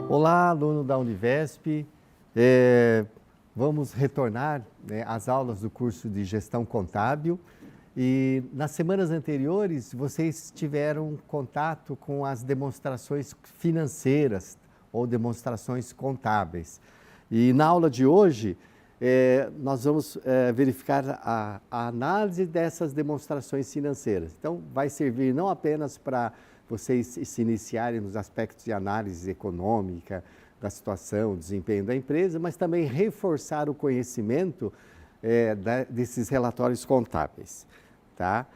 Olá, aluno da Univesp. Vamos retornar, às aulas do curso de Gestão Contábil. E nas semanas anteriores, vocês tiveram contato com as demonstrações financeiras ou demonstrações contábeis. E na aula de hoje, nós vamos verificar a análise dessas demonstrações financeiras. Então, vai servir não apenas para vocês se iniciarem nos aspectos de análise econômica, da situação, desempenho da empresa, mas também reforçar o conhecimento desses relatórios contábeis. Tá?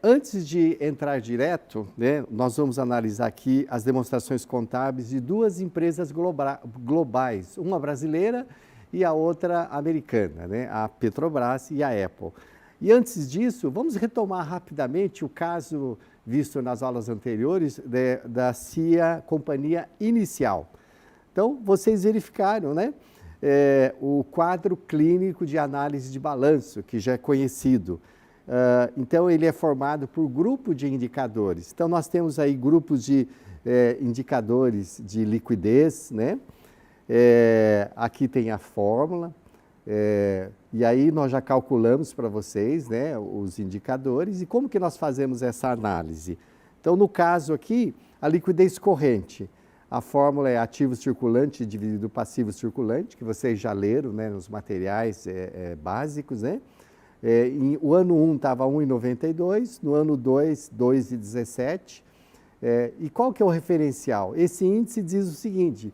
Antes de entrar direto, nós vamos analisar aqui as demonstrações contábeis de duas empresas globais, uma brasileira e a outra americana, a Petrobras e a Apple. E antes disso, vamos retomar rapidamente o caso visto nas aulas anteriores da CIA Companhia Inicial. Então, vocês verificaram, o quadro clínico de análise de balanço, que já é conhecido. Então, ele é formado por grupo de indicadores. Então, nós temos aí grupos de indicadores de liquidez, aqui tem a fórmula, e aí nós já calculamos para vocês, os indicadores. E como que nós fazemos essa análise? Então, no caso aqui, a liquidez corrente. A fórmula é ativo circulante dividido passivo circulante, que vocês já leram, nos materiais básicos, o ano 1 estava 1,92, no ano 2, 2,17. E qual que é o referencial? Esse índice diz o seguinte: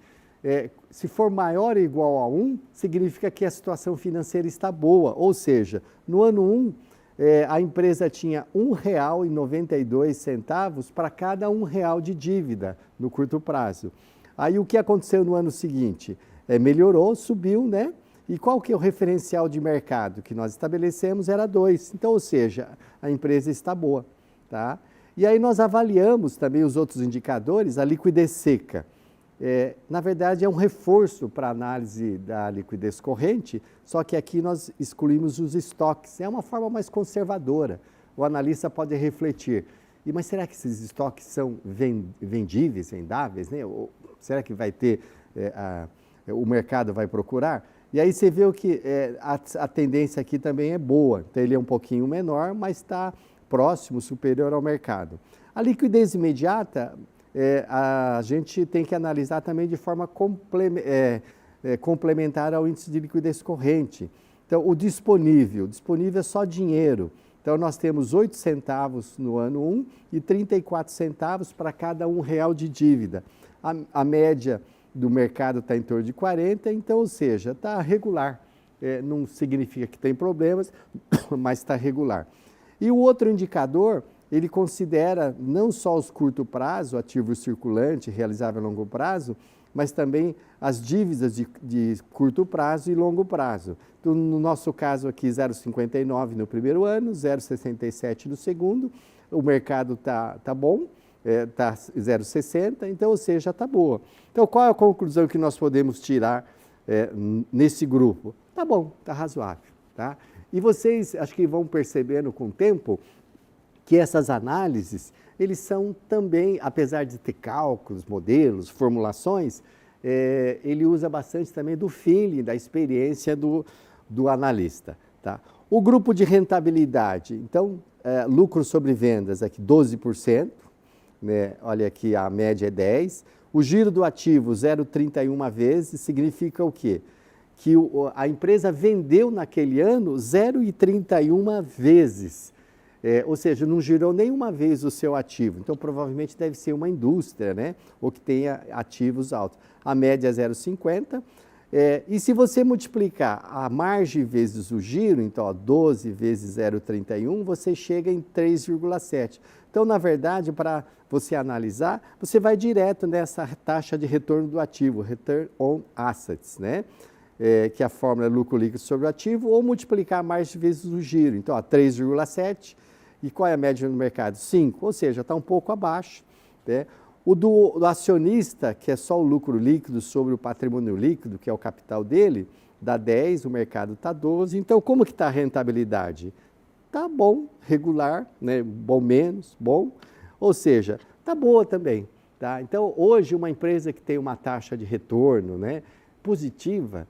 se for maior ou igual a 1, significa que a situação financeira está boa. Ou seja, no ano 1, a empresa tinha R$ 1,92 para cada R$ 1 de dívida no curto prazo. Aí o que aconteceu no ano seguinte? Melhorou, subiu, E qual que é o referencial de mercado que nós estabelecemos? Era 2. Então, ou seja, a empresa está boa. Tá? E aí nós avaliamos também os outros indicadores, a liquidez seca. Na verdade, é um reforço para a análise da liquidez corrente, só que aqui nós excluímos os estoques. É uma forma mais conservadora. O analista pode refletir: mas será que esses estoques são vendíveis, vendáveis? Ou será que vai ter, o mercado vai procurar? E aí você vê que a tendência aqui também é boa. Então, ele é um pouquinho menor, mas está próximo, superior ao mercado. A liquidez imediata, a gente tem que analisar também de forma complementar ao índice de liquidez corrente. Então, o disponível é só dinheiro. Então, nós temos 8 centavos no ano 1 e 34 centavos para cada R$ 1 de dívida. A média do mercado está em torno de 40, então, ou seja, está regular. Não significa que tem problemas, mas está regular. E o outro indicador, ele considera não só os curto prazo, ativo circulante, realizável a longo prazo, mas também as dívidas de curto prazo e longo prazo. Então, no nosso caso aqui, 0,59 no primeiro ano, 0,67 no segundo, o mercado tá bom, está 0,60, então, ou seja, está boa. Então, qual é a conclusão que nós podemos tirar nesse grupo? Tá bom, está razoável. Tá? E vocês, acho que vão percebendo com o tempo, que essas análises, eles são também, apesar de ter cálculos, modelos, formulações, ele usa bastante também do feeling, da experiência do analista. Tá? O grupo de rentabilidade, então, lucro sobre vendas aqui 12%, olha aqui a média é 10%. O giro do ativo 0,31 vezes significa o quê? Que a empresa vendeu naquele ano 0,31 vezes. Ou seja, não girou nenhuma vez o seu ativo. Então, provavelmente deve ser uma indústria, ou que tenha ativos altos. A média é 0,50. E se você multiplicar a margem vezes o giro, então 12 vezes 0,31, você chega em 3,7. Então, na verdade, para você analisar, você vai direto nessa taxa de retorno do ativo, Return on Assets, que a fórmula é lucro líquido sobre o ativo, ou multiplicar a margem vezes o giro. Então, 3,7. E qual é a média no mercado? 5, ou seja, está um pouco abaixo. O do acionista, que é só o lucro líquido sobre o patrimônio líquido, que é o capital dele, dá 10, o mercado está 12. Então, como que está a rentabilidade? tá bom, regular, né? Bom menos, bom, ou seja, tá boa também. Tá? Então, hoje, uma empresa que tem uma taxa de retorno, né, positiva,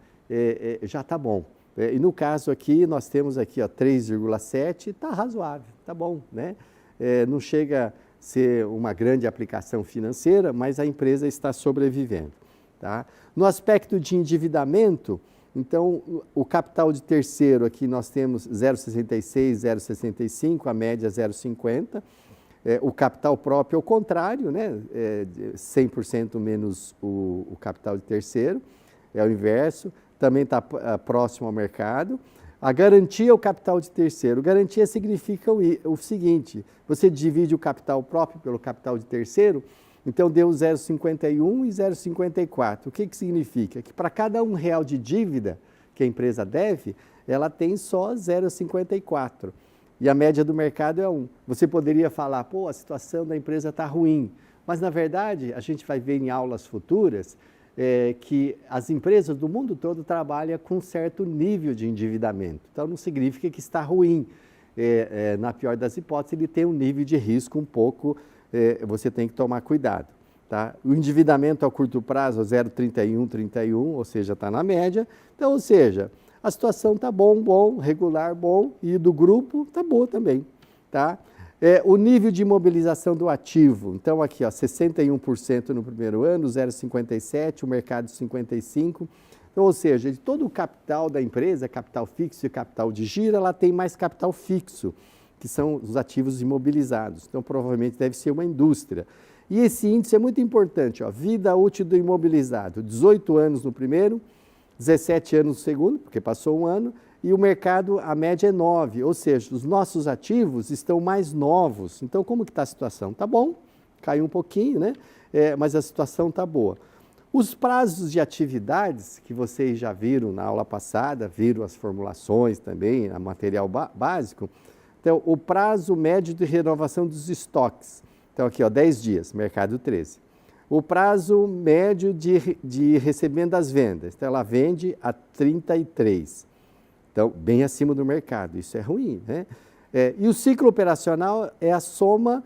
já está bom. E no caso aqui, nós temos aqui 3,7, está razoável, está bom. Né? Não chega a ser uma grande aplicação financeira, mas a empresa está sobrevivendo. Tá? No aspecto de endividamento, então, o capital de terceiro aqui nós temos 0,66, 0,65, a média 0,50. O capital próprio é o contrário, né? 100% menos o capital de terceiro, é o inverso, também está próximo ao mercado. A garantia é o capital de terceiro. Garantia significa o seguinte, você divide o capital próprio pelo capital de terceiro, então deu 0,51 e 0,54. O que significa? Que para cada R$1 de dívida que a empresa deve, ela tem só 0,54. E a média do mercado é 1. Você poderia falar, pô, a situação da empresa está ruim. Mas, na verdade, a gente vai ver em aulas futuras que as empresas do mundo todo trabalham com um certo nível de endividamento. Então, não significa que está ruim. Na pior das hipóteses, ele tem um nível de risco um pouco, você tem que tomar cuidado. Tá? O endividamento a curto prazo é 0,31, 31, ou seja, está na média. Então, ou seja, a situação está bom, regular, bom, e do grupo está boa também. Tá? O nível de imobilização do ativo, então aqui, 61% no primeiro ano, 0,57%, o mercado 55%. Então, ou seja, de todo o capital da empresa, capital fixo e capital de giro, ela tem mais capital fixo, que são os ativos imobilizados. Então, provavelmente deve ser uma indústria. E esse índice é muito importante, vida útil do imobilizado, 18 anos no primeiro, 17 anos no segundo, porque passou um ano, e o mercado, a média é 9, ou seja, os nossos ativos estão mais novos. Então, como que está a situação? Está bom, caiu um pouquinho, né? Mas a situação está boa. Os prazos de atividades, que vocês já viram na aula passada, viram as formulações também, a material básico. Então, o prazo médio de renovação dos estoques. Então, aqui, 10 dias, mercado 13. O prazo médio de recebimento das vendas. Então, ela vende a 33. Então, bem acima do mercado. Isso é ruim, né? E o ciclo operacional é a soma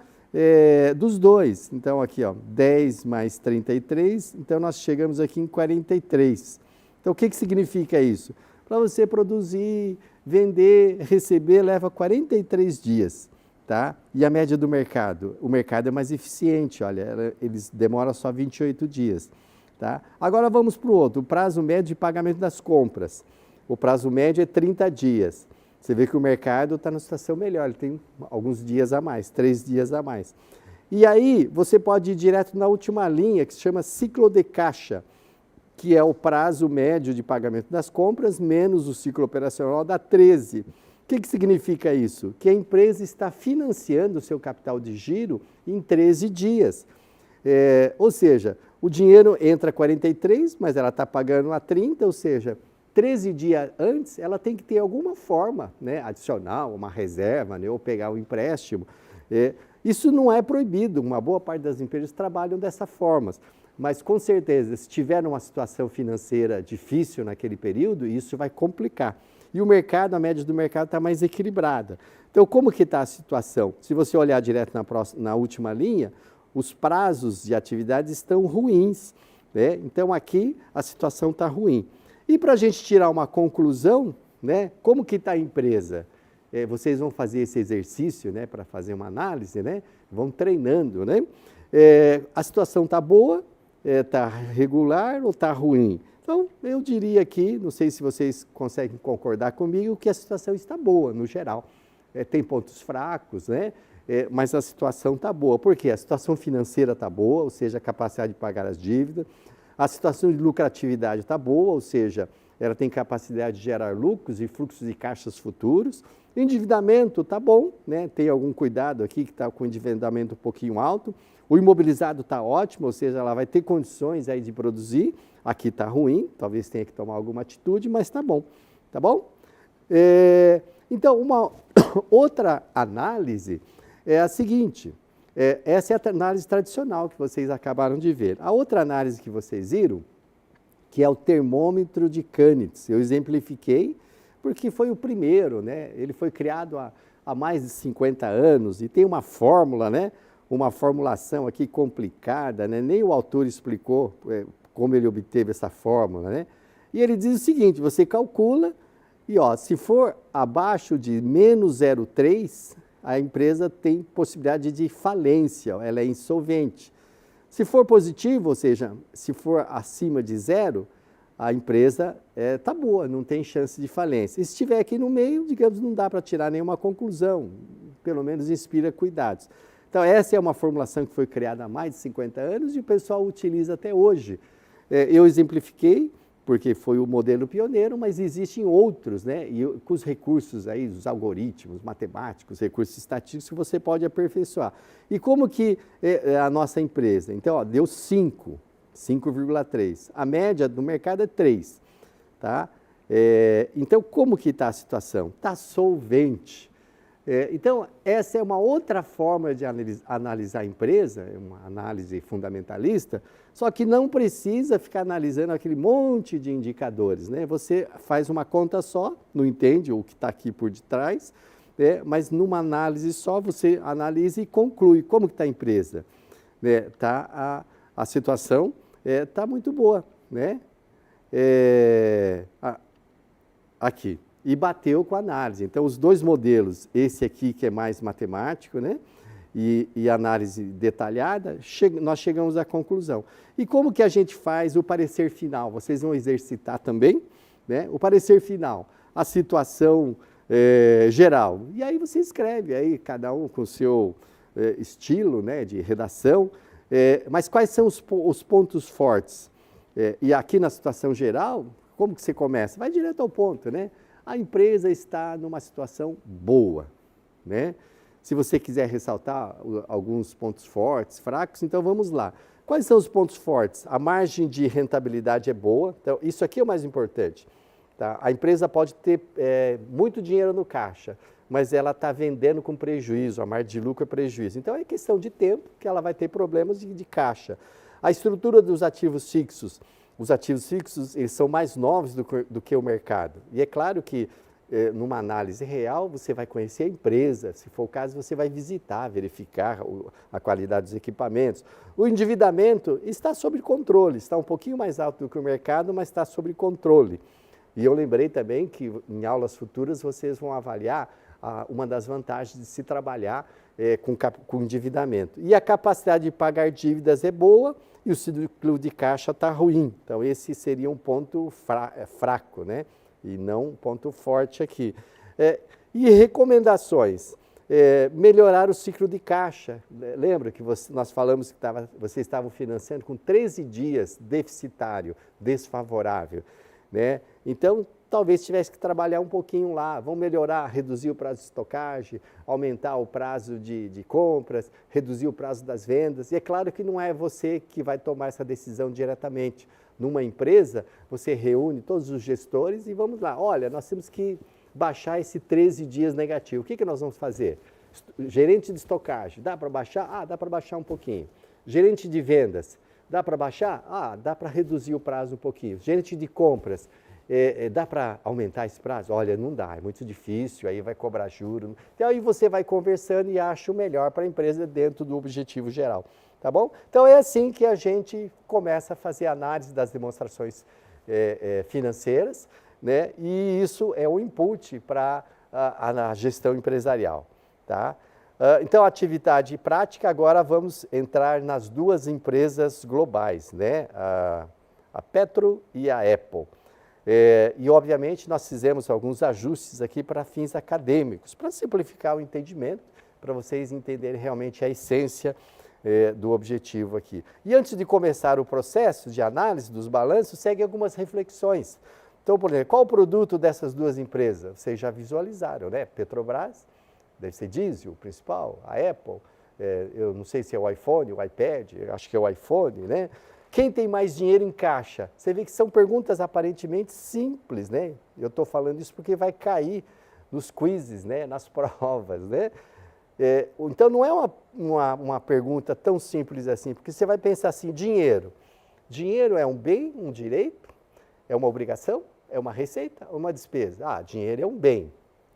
dos dois. Então, aqui, 10 mais 33. Então, nós chegamos aqui em 43. Então, o que significa isso? Para você produzir, vender, receber, leva 43 dias. Tá? E a média do mercado? O mercado é mais eficiente, olha, eles demoram só 28 dias. Tá? Agora vamos para o outro, o prazo médio de pagamento das compras. O prazo médio é 30 dias. Você vê que o mercado está numa situação melhor, ele tem alguns dias a mais, 3 dias a mais. E aí você pode ir direto na última linha, que se chama ciclo de caixa, que é o prazo médio de pagamento das compras, menos o ciclo operacional, dá 13. O que significa isso? Que a empresa está financiando o seu capital de giro em 13 dias. Ou seja, o dinheiro entra 43, mas ela está pagando a 30, ou seja, 13 dias antes ela tem que ter alguma forma, né, adicional, uma reserva, né, ou pegar um empréstimo. Isso não é proibido, uma boa parte das empresas trabalham dessa forma. Mas, com certeza, se tiver uma situação financeira difícil naquele período, isso vai complicar. E o mercado, a média do mercado está mais equilibrada. Então, como que está a situação? Se você olhar direto na última linha, os prazos de atividade estão ruins. Né? Então, aqui a situação está ruim. E para a gente tirar uma conclusão, né, como que está a empresa? Vocês vão fazer esse exercício, né, para fazer uma análise, né? Vão treinando. Né? A situação está boa, está regular ou está ruim? Então, eu diria aqui, não sei se vocês conseguem concordar comigo, que a situação está boa, no geral. Tem pontos fracos, né? Mas a situação está boa. Por quê? A situação financeira está boa, ou seja, a capacidade de pagar as dívidas. A situação de lucratividade está boa, ou seja, ela tem capacidade de gerar lucros e fluxos de caixas futuros. O endividamento está bom, né? Tem algum cuidado aqui que está com o endividamento um pouquinho alto. O imobilizado está ótimo, ou seja, ela vai ter condições aí de produzir. Aqui está ruim, talvez tenha que tomar alguma atitude, mas está bom. Tá bom? Então, uma outra análise é a seguinte, essa é a análise tradicional que vocês acabaram de ver. A outra análise que vocês viram, que é o termômetro de Canitz, eu exemplifiquei porque foi o primeiro, né? Ele foi criado há há mais de 50 anos e tem uma fórmula, né? Uma formulação aqui complicada, né? Nem o autor explicou como ele obteve essa fórmula, né? E ele diz o seguinte, você calcula e ó, se for abaixo de menos 0,3, a empresa tem possibilidade de falência, ela é insolvente. Se for positivo, ou seja, se for acima de 0, a empresa está boa, não tem chance de falência. E se estiver aqui no meio, digamos, não dá para tirar nenhuma conclusão, pelo menos inspira cuidados. Então, essa é uma formulação que foi criada há mais de 50 anos e o pessoal utiliza até hoje. Eu exemplifiquei, porque foi o modelo pioneiro, mas existem outros, né? E com os recursos aí, os algoritmos matemáticos, recursos estatísticos, você pode aperfeiçoar. E como que é a nossa empresa? Então, ó, deu 5,3. A média do mercado é 3. Tá? Então, como que está a situação? Está solvente. Então, essa é uma outra forma de analisar a empresa, uma análise fundamentalista, só que não precisa ficar analisando aquele monte de indicadores, né? Você faz uma conta só, não entende o que está aqui por detrás, né? Mas numa análise só você analisa e conclui como que está a empresa. Né? A situação está muito boa, né? Aqui. E bateu com a análise. Então, os dois modelos, esse aqui que é mais matemático, né? E análise detalhada, nós chegamos à conclusão. E como que a gente faz o parecer final? Vocês vão exercitar também, né? O parecer final, a situação geral. E aí você escreve, aí cada um com o seu estilo, né, de redação. Mas quais são os pontos fortes? E aqui na situação geral, como que você começa? Vai direto ao ponto, né? A empresa está numa situação boa, né? Se você quiser ressaltar alguns pontos fortes, fracos, então vamos lá. Quais são os pontos fortes? A margem de rentabilidade é boa, então isso aqui é o mais importante. Tá? A empresa pode ter muito dinheiro no caixa, mas ela está vendendo com prejuízo, a margem de lucro é prejuízo. Então é questão de tempo que ela vai ter problemas de caixa. A estrutura dos ativos fixos. Os ativos fixos, eles são mais novos do que o mercado. E é claro que, numa análise real, você vai conhecer a empresa, se for o caso, você vai visitar, verificar a qualidade dos equipamentos. O endividamento está sob controle, está um pouquinho mais alto do que o mercado, mas está sob controle. E eu lembrei também que, em aulas futuras, vocês vão avaliar uma das vantagens de se trabalhar com endividamento. E a capacidade de pagar dívidas é boa, e o ciclo de caixa está ruim. Então, esse seria um ponto fraco, né? E não um ponto forte aqui. E recomendações. Melhorar o ciclo de caixa. Lembra que nós falamos que vocês estavam financiando com 13 dias deficitário, desfavorável, né? Então, talvez tivesse que trabalhar um pouquinho lá, vão melhorar, reduzir o prazo de estocagem, aumentar o prazo de compras, reduzir o prazo das vendas. E é claro que não é você que vai tomar essa decisão diretamente. Numa empresa, você reúne todos os gestores e vamos lá, olha, nós temos que baixar esse 13 dias negativo. O que nós vamos fazer? Gerente de estocagem, dá para baixar? Ah, dá para baixar um pouquinho. Gerente de vendas, dá para baixar? Ah, dá para reduzir o prazo um pouquinho. Gerente de compras, dá para aumentar esse prazo? Olha, não dá, é muito difícil, aí vai cobrar juros. Então, aí você vai conversando e acha o melhor para a empresa dentro do objetivo geral, tá bom? Então, é assim que a gente começa a fazer análise das demonstrações financeiras, né? E isso é um input para a gestão empresarial, tá? Então, atividade prática, agora vamos entrar nas duas empresas globais, né? A Petro e a Apple. E, obviamente, nós fizemos alguns ajustes aqui para fins acadêmicos, para simplificar o entendimento, para vocês entenderem realmente a essência do objetivo aqui. E antes de começar o processo de análise dos balanços, segue algumas reflexões. Então, por exemplo, qual o produto dessas duas empresas? Vocês já visualizaram, né? Petrobras, deve ser diesel, o principal, a Apple, eu não sei se é o iPhone, o iPad, eu acho que é o iPhone, né? Quem tem mais dinheiro em caixa? Você vê que são perguntas aparentemente simples, né? Eu estou falando isso porque vai cair nos quizzes, né? Nas provas, né? Então, não é uma pergunta tão simples assim, porque você vai pensar assim, dinheiro. Dinheiro é um bem, um direito? É uma obrigação? É uma receita ou uma despesa? Ah, dinheiro é um bem.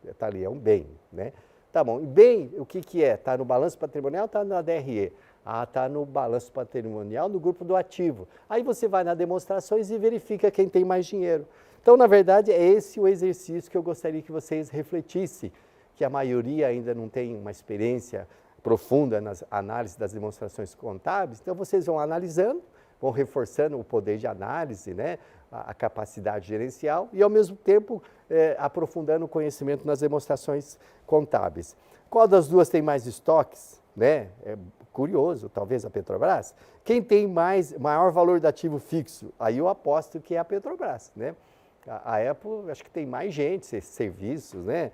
Está ali, é um bem, né? Tá bom. E bem, o que que é? Está no balanço patrimonial ou está na DRE? Ah, está no balanço patrimonial no grupo do ativo. Aí você vai nas demonstrações e verifica quem tem mais dinheiro. Então, na verdade, é esse o exercício que eu gostaria que vocês refletissem, que a maioria ainda não tem uma experiência profunda nas análises das demonstrações contábeis. Então, vocês vão analisando, vão reforçando o poder de análise, né, a capacidade gerencial e, ao mesmo tempo, aprofundando o conhecimento nas demonstrações contábeis. Qual das duas tem mais estoques? Né? É curioso, talvez a Petrobras. Quem tem maior valor de ativo fixo? Aí eu aposto que é a Petrobras. Né? A Apple, acho que tem mais gente, serviços, né?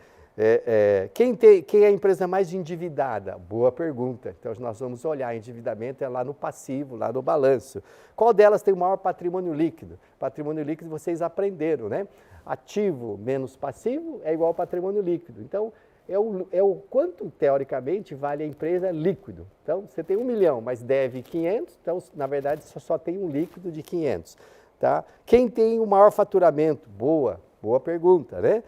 Quem é a empresa mais endividada? Boa pergunta. Então, nós vamos olhar, endividamento é lá no passivo, lá no balanço. Qual delas tem o maior patrimônio líquido? Patrimônio líquido vocês aprenderam, né? Ativo menos passivo é igual ao patrimônio líquido. Então, é o quanto, teoricamente, vale a empresa líquido. Então, você tem 1 milhão, mas deve 500, então, na verdade, só tem um líquido de 500. Tá? Quem tem o maior faturamento? Boa pergunta, né?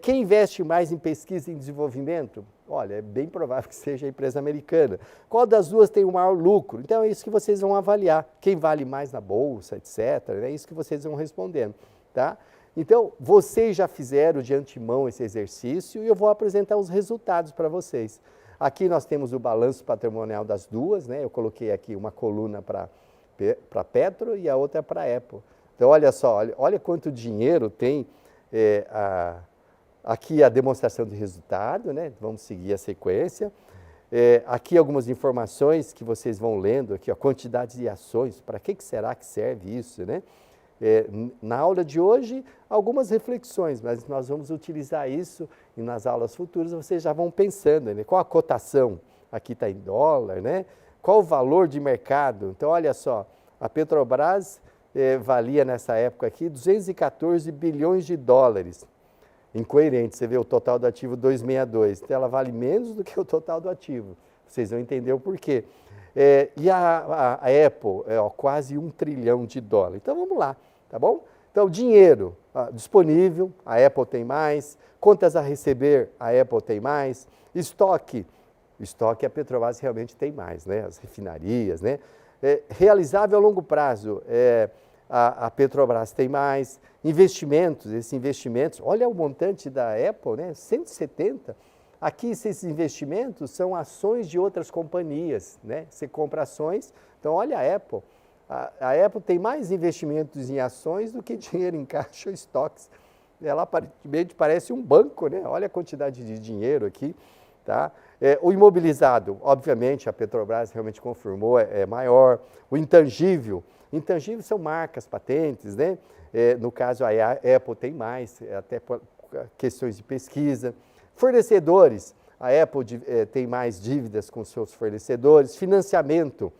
Quem investe mais em pesquisa e desenvolvimento? Olha, é bem provável que seja a empresa americana. Qual das duas tem o maior lucro? Então, é isso que vocês vão avaliar. Quem vale mais na bolsa, etc. É isso que vocês vão respondendo, tá? Então, vocês já fizeram de antemão esse exercício e eu vou apresentar os resultados para vocês. Aqui nós temos o balanço patrimonial das duas, né? Eu coloquei aqui uma coluna para Petro e a outra para Apple. Então, olha só, olha quanto dinheiro tem aqui a demonstração de resultado, né? Vamos seguir a sequência. Aqui algumas informações que vocês vão lendo, aqui a quantidade de ações, para que será que serve isso, né? Na aula de hoje, algumas reflexões, mas nós vamos utilizar isso e nas aulas futuras vocês já vão pensando, né? Qual a cotação? Aqui está em dólar, né? Qual o valor de mercado? Então, olha só, a Petrobras valia nessa época aqui 214 bilhões de dólares. Incoerente, você vê o total do ativo 262, então ela vale menos do que o total do ativo. Vocês vão entender o porquê. E a Apple, quase 1 trilhão de dólares. Então vamos lá, tá bom? Então dinheiro disponível, a Apple tem mais. Contas a receber, a Apple tem mais. Estoque a Petrobras realmente tem mais, né? As refinarias, né? Realizável a longo prazo, a Petrobras tem mais. Investimentos, esses investimentos, olha o montante da Apple, né? 170. Aqui esses investimentos são ações de outras companhias, né? Você compra ações, então olha a Apple. A Apple tem mais investimentos em ações do que dinheiro em caixa ou estoques. Ela aparentemente parece um banco, né? Olha a quantidade de dinheiro aqui, tá? O imobilizado, obviamente, a Petrobras realmente confirmou, é maior. O intangível são marcas, patentes, né? No caso, a Apple tem mais, até questões de pesquisa. Fornecedores, a Apple tem mais dívidas com seus fornecedores. Financiamento,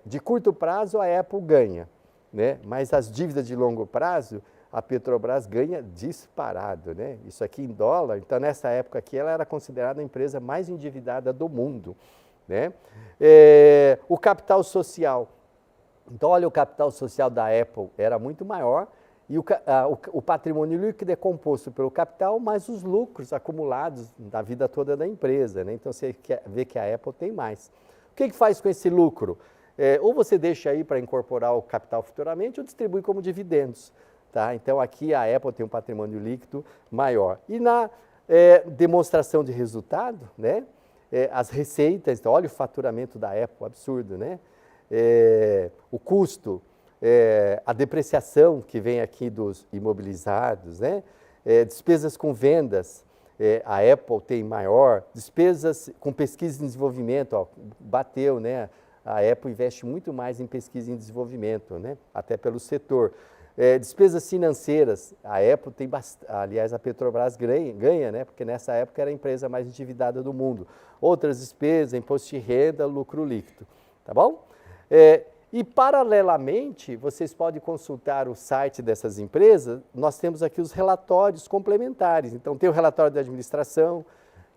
de curto prazo a Apple ganha, né? Mas as dívidas de longo prazo, a Petrobras ganha disparado, né? Isso aqui em dólar, então nessa época aqui ela era considerada a empresa mais endividada do mundo, né? O capital social, então olha o capital social da Apple, era muito maior, e o patrimônio líquido é composto pelo capital mais os lucros acumulados da vida toda da empresa, né? Então você vê que a Apple tem mais. O que faz com esse lucro? Ou você deixa aí para incorporar o capital futuramente ou distribui como dividendos. Tá? Então aqui a Apple tem um patrimônio líquido maior. E na demonstração de resultado, né? As receitas, então, olha o faturamento da Apple, absurdo, né? O custo, a depreciação que vem aqui dos imobilizados, né? Despesas com vendas, a Apple tem maior, despesas com pesquisa e desenvolvimento, ó, bateu, né? A Apple investe muito mais em pesquisa e desenvolvimento, né? Até pelo setor. Despesas financeiras, a Apple tem aliás, a Petrobras ganha, né? Porque nessa época era a empresa mais endividada do mundo. Outras despesas, imposto de renda, lucro líquido, tá bom? E paralelamente, vocês podem consultar o site dessas empresas, nós temos aqui os relatórios complementares. Então tem o relatório da administração,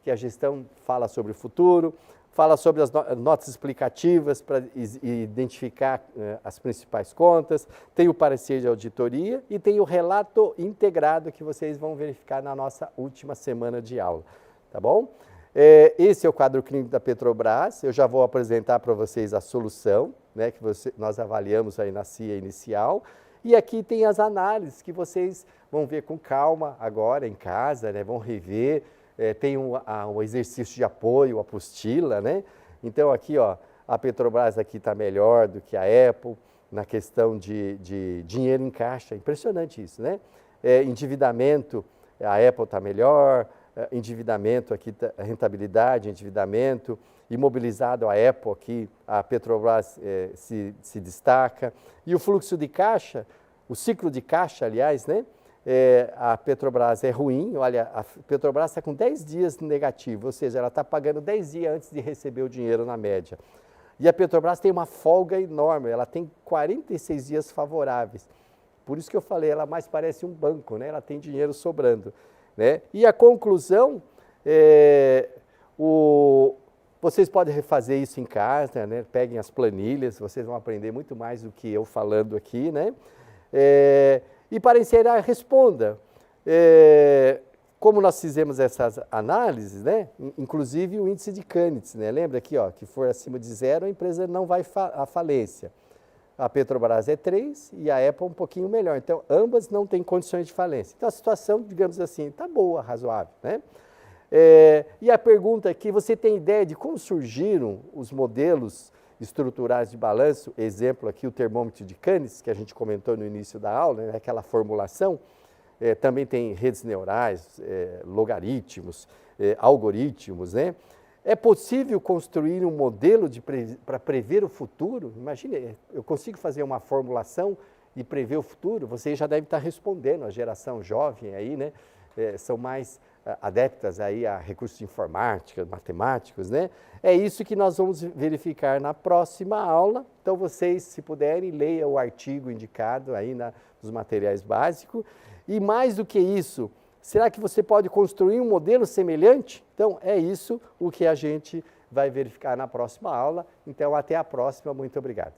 que a gestão fala sobre o futuro, fala sobre as notas explicativas para identificar as principais contas, tem o parecer de auditoria e tem o relato integrado que vocês vão verificar na nossa última semana de aula, tá bom? Esse é o quadro clínico da Petrobras. Eu já vou apresentar para vocês a solução, né, que nós avaliamos aí na CIA inicial. E aqui tem as análises que vocês vão ver com calma agora em casa, né, vão rever. Tem um exercício de apoio, a apostila, né? Então aqui, ó, a Petrobras aqui está melhor do que a Apple na questão de dinheiro em caixa. Impressionante isso, né? Endividamento, a Apple está melhor. Endividamento aqui, rentabilidade, endividamento, imobilizado a Apple aqui, a Petrobras se destaca. E o fluxo de caixa, o ciclo de caixa, aliás, né? A Petrobras é ruim, olha, a Petrobras está com 10 dias negativo, ou seja, ela está pagando 10 dias antes de receber o dinheiro na média. E a Petrobras tem uma folga enorme, ela tem 46 dias favoráveis. Por isso que eu falei, ela mais parece um banco, né? Ela tem dinheiro sobrando. Né? E a conclusão, vocês podem refazer isso em casa, né? Peguem as planilhas, vocês vão aprender muito mais do que eu falando aqui. Né? E para encerrar, responda. Como nós fizemos essas análises, né? Inclusive o índice de Canitz, né? Lembra aqui, ó, que for acima de 0, a empresa não vai à falência. A Petrobras é 3 e a Apple um pouquinho melhor. Então, ambas não têm condições de falência. Então, a situação, digamos assim, está boa, razoável. Né? E a pergunta aqui, você tem ideia de como surgiram os modelos estruturais de balanço? Exemplo aqui, o termômetro de Canitz, que a gente comentou no início da aula, né? Aquela formulação. Também tem redes neurais, logaritmos, algoritmos, né? É possível construir um modelo para prever o futuro? Imagine, eu consigo fazer uma formulação e prever o futuro? Você já deve estar respondendo, a geração jovem aí, né? São mais adeptas aí a recursos de informática, matemáticos, né? É isso que nós vamos verificar na próxima aula. Então, vocês, se puderem, leiam o artigo indicado aí nos materiais básicos. E mais do que isso, será que você pode construir um modelo semelhante? Então, é isso o que a gente vai verificar na próxima aula. Então, até a próxima. Muito obrigado.